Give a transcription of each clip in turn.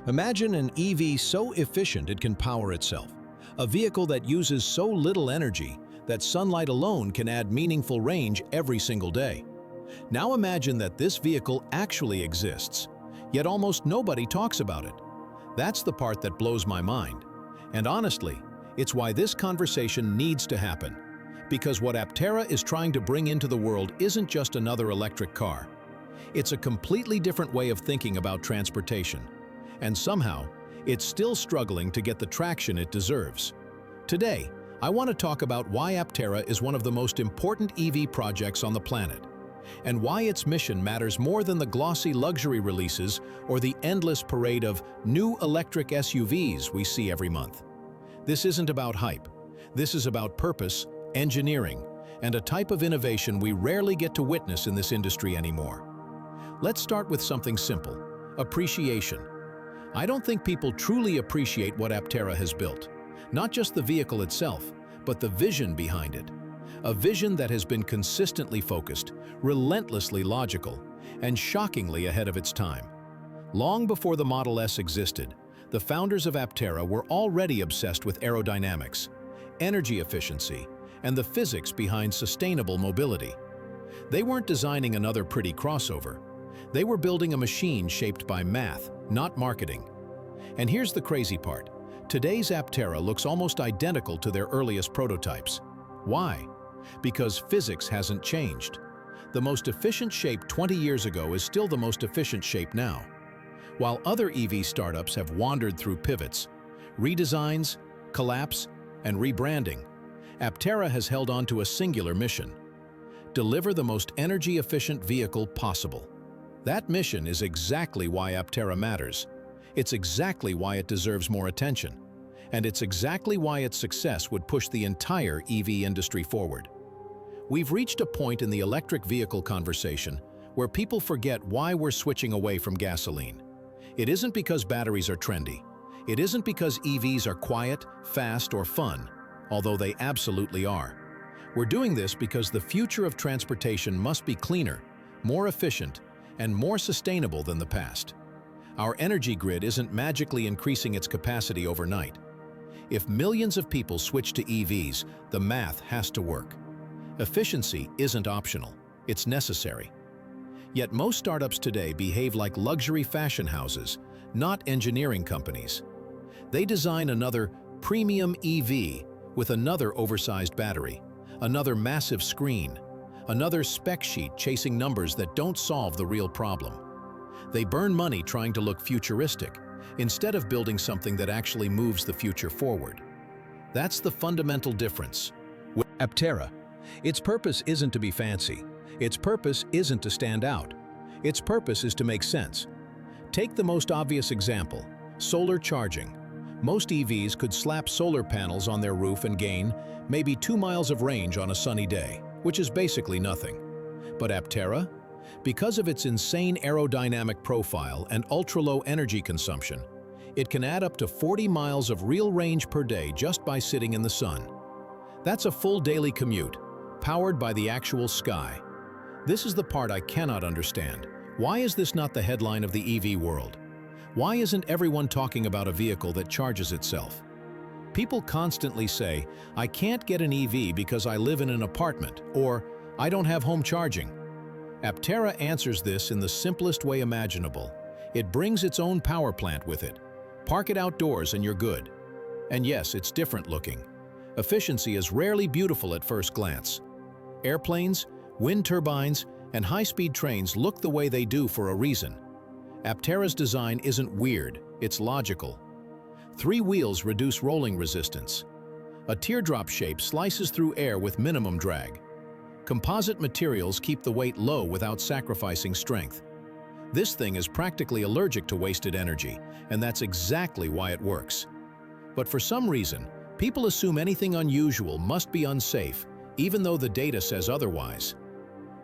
Imagine an EV so efficient it can power itself. A vehicle that uses so little energy that sunlight alone can add meaningful range every single day. Now imagine that this vehicle actually exists, yet almost nobody talks about it. That's the part that blows my mind. And honestly, it's why this conversation needs to happen. Because what Aptera is trying to bring into the world isn't just another electric car. It's a completely different way of thinking about transportation. And somehow, it's still struggling to get the traction it deserves. Today, I want to talk about why Aptera is one of the most important EV projects on the planet, and why its mission matters more than the glossy luxury releases or the endless parade of new electric SUVs we see every month. This isn't about hype. This is about purpose, engineering, and a type of innovation we rarely get to witness in this industry anymore. Let's start with something simple: appreciation. I don't think people truly appreciate what Aptera has built. Not just the vehicle itself, but the vision behind it. A vision that has been consistently focused, relentlessly logical, and shockingly ahead of its time. Long before the Model S existed, the founders of Aptera were already obsessed with aerodynamics, energy efficiency, and the physics behind sustainable mobility. They weren't designing another pretty crossover. They were building a machine shaped by math, not marketing. And here's the crazy part. Today's Aptera looks almost identical to their earliest prototypes. Why? Because physics hasn't changed. The most efficient shape 20 years ago is still the most efficient shape now. While other EV startups have wandered through pivots, redesigns, collapse, and rebranding, Aptera has held on to a singular mission: deliver the most energy-efficient vehicle possible. That mission is exactly why Aptera matters. It's exactly why it deserves more attention. And it's exactly why its success would push the entire EV industry forward. We've reached a point in the electric vehicle conversation where people forget why we're switching away from gasoline. It isn't because batteries are trendy. It isn't because EVs are quiet, fast, or fun, although they absolutely are. We're doing this because the future of transportation must be cleaner, more efficient, and more sustainable than the past. Our energy grid isn't magically increasing its capacity overnight. If millions of people switch to EVs, the math has to work. Efficiency isn't optional, it's necessary. Yet most startups today behave like luxury fashion houses, not engineering companies. They design another premium EV with another oversized battery, another massive screen, another spec sheet chasing numbers that don't solve the real problem. They burn money trying to look futuristic, instead of building something that actually moves the future forward. That's the fundamental difference. With Aptera, its purpose isn't to be fancy. Its purpose isn't to stand out. Its purpose is to make sense. Take the most obvious example: solar charging. Most EVs could slap solar panels on their roof and gain maybe 2 miles of range on a sunny day, which is basically nothing. But Aptera, because of its insane aerodynamic profile and ultra-low energy consumption, it can add up to 40 miles of real range per day just by sitting in the sun. That's a full daily commute, powered by the actual sky. This is the part I cannot understand. Why is this not the headline of the EV world? Why isn't everyone talking about a vehicle that charges itself? People constantly say, "I can't get an EV because I live in an apartment," or "I don't have home charging." Aptera answers this in the simplest way imaginable. It brings its own power plant with it. Park it outdoors and you're good. And yes, it's different looking. Efficiency is rarely beautiful at first glance. Airplanes, wind turbines, and high-speed trains look the way they do for a reason. Aptera's design isn't weird, it's logical. 3 wheels reduce rolling resistance. A teardrop shape slices through air with minimum drag. Composite materials keep the weight low without sacrificing strength. This thing is practically allergic to wasted energy, and that's exactly why it works. But for some reason, people assume anything unusual must be unsafe, even though the data says otherwise.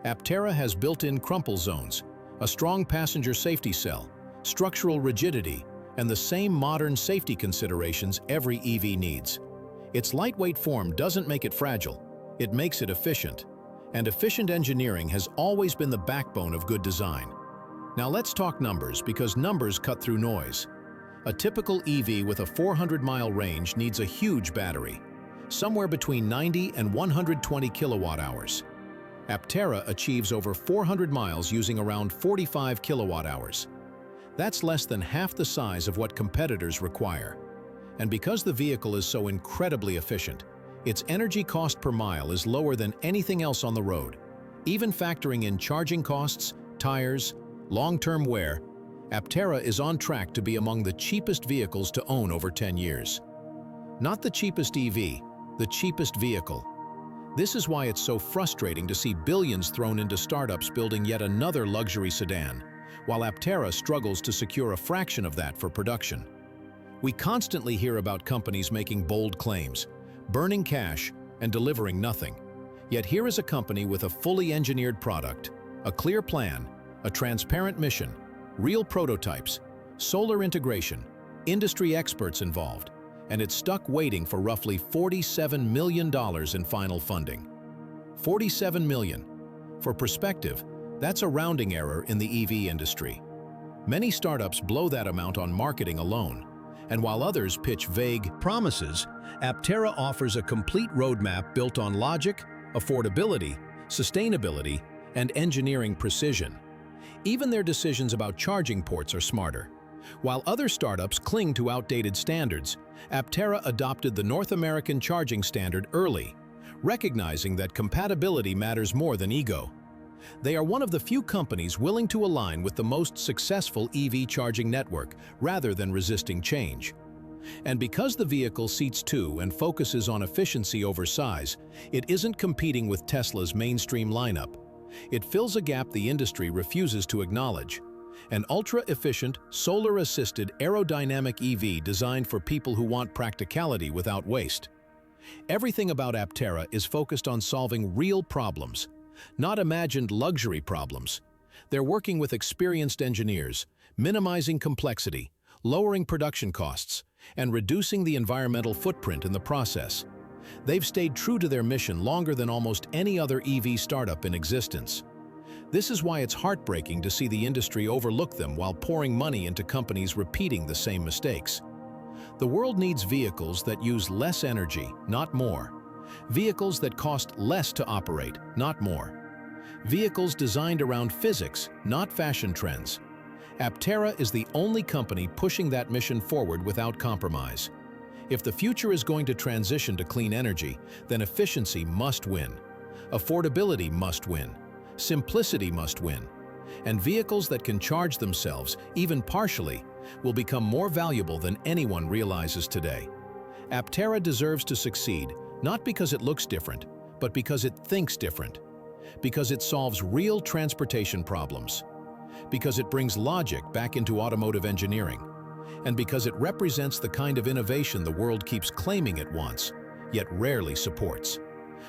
Aptera has built-in crumple zones, a strong passenger safety cell, structural rigidity, and the same modern safety considerations every EV needs. Its lightweight form doesn't make it fragile, it makes it efficient. And efficient engineering has always been the backbone of good design. Now let's talk numbers, because numbers cut through noise. A typical EV with a 400-mile range needs a huge battery, somewhere between 90 and 120 kilowatt-hours. Aptera achieves over 400 miles using around 45 kilowatt-hours. That's less than half the size of what competitors require. And because the vehicle is so incredibly efficient, its energy cost per mile is lower than anything else on the road. Even factoring in charging costs, tires, long-term wear, Aptera is on track to be among the cheapest vehicles to own over 10 years. Not the cheapest EV, the cheapest vehicle. This is why it's so frustrating to see billions thrown into startups building yet another luxury sedan, while Aptera struggles to secure a fraction of that for production. We constantly hear about companies making bold claims, burning cash, and delivering nothing. Yet here is a company with a fully engineered product, a clear plan, a transparent mission, real prototypes, solar integration, industry experts involved, and it's stuck waiting for roughly $47 million in final funding. $47 million. For perspective, that's a rounding error in the EV industry. Many startups blow that amount on marketing alone, and while others pitch vague promises, Aptera offers a complete roadmap built on logic, affordability, sustainability, and engineering precision. Even their decisions about charging ports are smarter. While other startups cling to outdated standards, Aptera adopted the North American charging standard early, recognizing that compatibility matters more than ego. They are one of the few companies willing to align with the most successful EV charging network rather than resisting change. And because the vehicle seats two and focuses on efficiency over size, it isn't competing with Tesla's mainstream lineup. It fills a gap the industry refuses to acknowledge. An ultra-efficient, solar-assisted aerodynamic EV designed for people who want practicality without waste. Everything about Aptera is focused on solving real problems, not imagined luxury problems. They're working with experienced engineers, minimizing complexity, lowering production costs, and reducing the environmental footprint in the process. They've stayed true to their mission longer than almost any other EV startup in existence. This is why it's heartbreaking to see the industry overlook them while pouring money into companies repeating the same mistakes. The world needs vehicles that use less energy, not more. Vehicles that cost less to operate, not more. Vehicles designed around physics, not fashion trends. Aptera is the only company pushing that mission forward without compromise. If the future is going to transition to clean energy, then efficiency must win. Affordability must win. Simplicity must win. And vehicles that can charge themselves, even partially, will become more valuable than anyone realizes today. Aptera deserves to succeed, not because it looks different, but because it thinks different. Because it solves real transportation problems. Because it brings logic back into automotive engineering. And because it represents the kind of innovation the world keeps claiming it wants, yet rarely supports.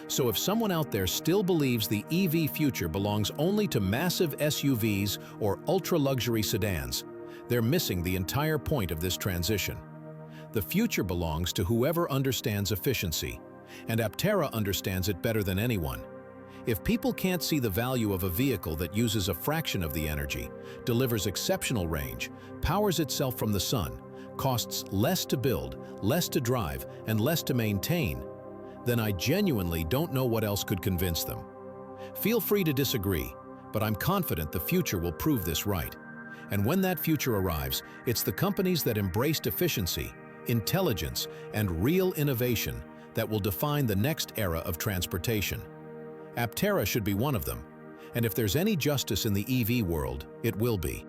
So if someone out there still believes the EV future belongs only to massive SUVs or ultra-luxury sedans, they're missing the entire point of this transition. The future belongs to whoever understands efficiency, and Aptera understands it better than anyone. If people can't see the value of a vehicle that uses a fraction of the energy, delivers exceptional range, powers itself from the sun, costs less to build, less to drive, and less to maintain, then I genuinely don't know what else could convince them. Feel free to disagree, but I'm confident the future will prove this right. And when that future arrives, it's the companies that embraced efficiency, intelligence, and real innovation that will define the next era of transportation. Aptera should be one of them, and if there's any justice in the EV world, it will be.